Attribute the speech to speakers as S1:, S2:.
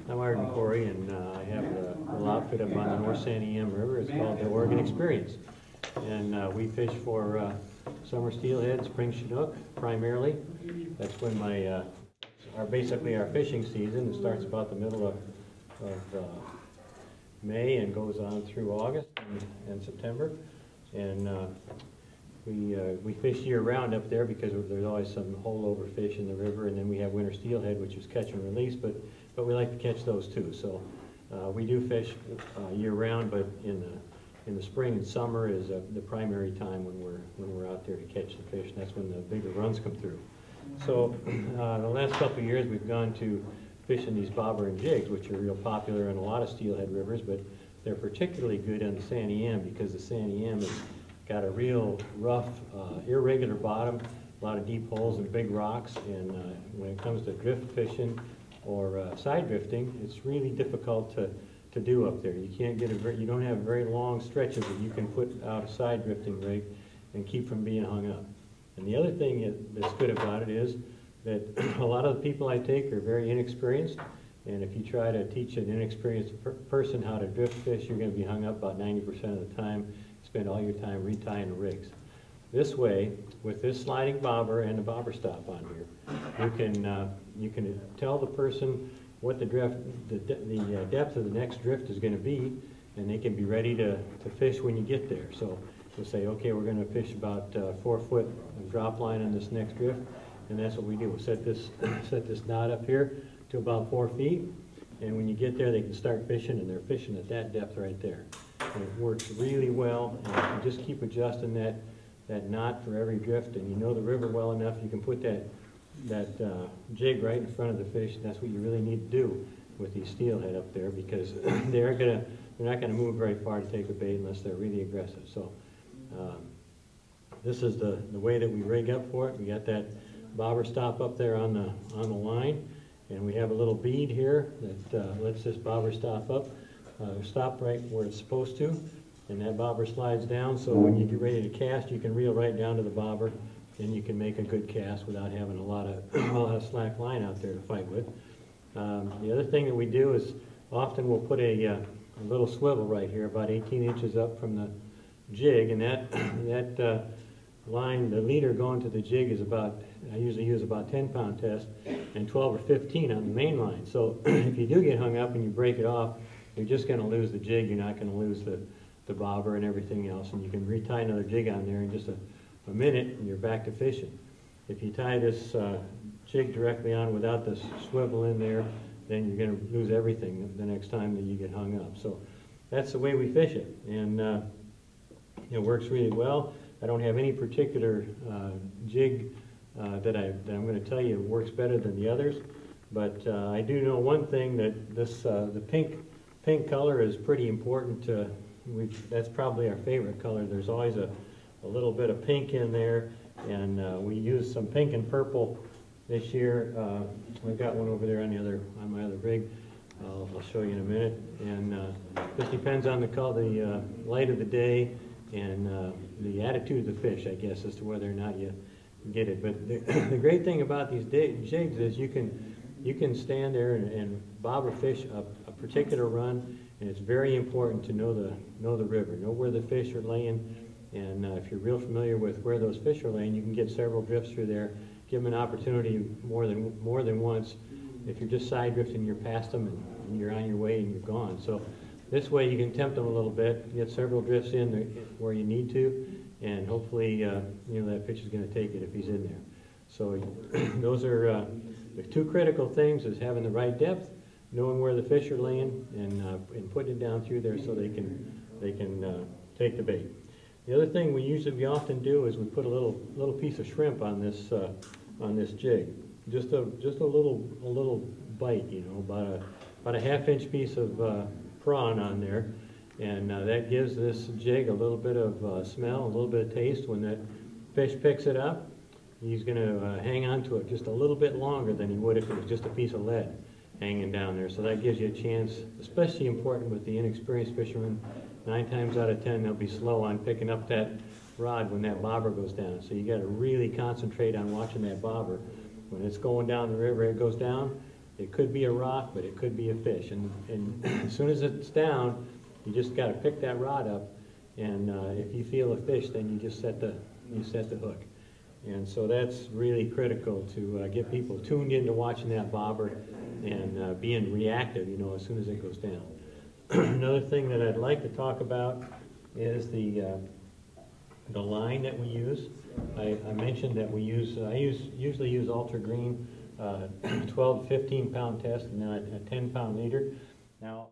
S1: I'm Arden Corey, and I have a little outfit up on the North Santiam River. It's called the Oregon Experience. And we fish for summer steelhead, spring chinook primarily. That's when basically our fishing season. It starts about the middle of May and goes on through August and September. And we fish year-round up there because there's always some holdover fish in the river, and then we have winter steelhead, which is catch and release, but we like to catch those too. So we do fish year-round, but in the spring and summer is the primary time when we're out there to catch the fish, and that's when the bigger runs come through. So the last couple of years we've gone to fishing these bobber and jigs, which are real popular in a lot of steelhead rivers, but they're particularly good on the Santiam because the Santiam has got a real rough, irregular bottom, a lot of deep holes and big rocks, and when it comes to drift fishing or side drifting, it's really difficult to do up there. You can't get you don't have very long stretches that you can put out a side drifting rig and keep from being hung up. And the other thing that's good about it is that a lot of the people I take are very inexperienced, and if you try to teach an inexperienced person how to drift fish, you're going to be hung up about 90% of the time. Spend all your time retying the rigs. This way, with this sliding bobber and the bobber stop on here, you can tell the person what the depth of the next drift is going to be, and they can be ready to fish when you get there. So we'll say, okay, we're going to fish about 4 foot of drop line on this next drift, and that's what we do. We'll set this knot up here to about 4 feet, and when you get there, they can start fishing, and they're fishing at that depth right there. And it works really well, and you just keep adjusting that knot for every drift, and you know the river well enough, you can put that jig right in front of the fish, and that's what you really need to do with these steelhead up there, because they're not gonna move very far to take a bait unless they're really aggressive. So this is the way that we rig up for it. We got that bobber stop up there on the line, and we have a little bead here that lets this bobber stop up. Stop right where it's supposed to, and that bobber slides down, so when you get ready to cast, you can reel right down to the bobber, and you can make a good cast without having a lot of slack line out there to fight with. The other thing that we do is often we'll put a little swivel right here, about 18 inches up from the jig, and that line, the leader going to the jig is I usually use about 10-pound test and 12 or 15 on the main line. So if you do get hung up and you break it off, you're just going to lose the jig. You're not going to lose the bobber and everything else. And you can retie another jig on there in just a minute, and you're back to fishing. If you tie this jig directly on without this swivel in there, then you're going to lose everything the next time that you get hung up. So that's the way we fish it, and it works really well. I don't have any particular jig that I'm going to tell you works better than the others, but I do know one thing, that the pink color is pretty important. That's probably our favorite color. There's always a little bit of pink in there, and we used some pink and purple this year. We've got one over there on my other rig. I'll show you in a minute. And this depends on the color, the light of the day, and the attitude of the fish, I guess, as to whether or not you get it. But the great thing about these jigs is you can stand there and bobber fish a particular run, and it's very important to know the river, know where the fish are laying, and if you're real familiar with where those fish are laying, you can get several drifts through there. Give them an opportunity more than once. If you're just side drifting, you're past them and you're on your way and you're gone. So this way you can tempt them a little bit, get several drifts in where you need to, and hopefully that fish is going to take it if he's in there. So those are the two critical things: is having the right depth, knowing where the fish are laying, and putting it down through there so they can take the bait. The other thing we often do is we put a little piece of shrimp on this jig, just a little bite, about a half-inch piece of prawn on there, and that gives this jig a little bit of smell, a little bit of taste. When that fish picks it up, he's going to hang on to it just a little bit longer than he would if it was just a piece of lead hanging down there. So that gives you a chance, especially important with the inexperienced fishermen. 9 times out of 10, they'll be slow on picking up that rod when that bobber goes down. So you got to really concentrate on watching that bobber. When it's going down the river, it goes down. It could be a rock, but it could be a fish. And as soon as it's down, you just got to pick that rod up, and if you feel a fish, then you just set the hook. And so that's really critical to get people tuned into watching that bobber and being reactive, you know, as soon as it goes down. Another thing that I'd like to talk about is the line that we use. I mentioned that I usually use Ultra Green 12 to 15 pound test and then a 10 pound leader. Now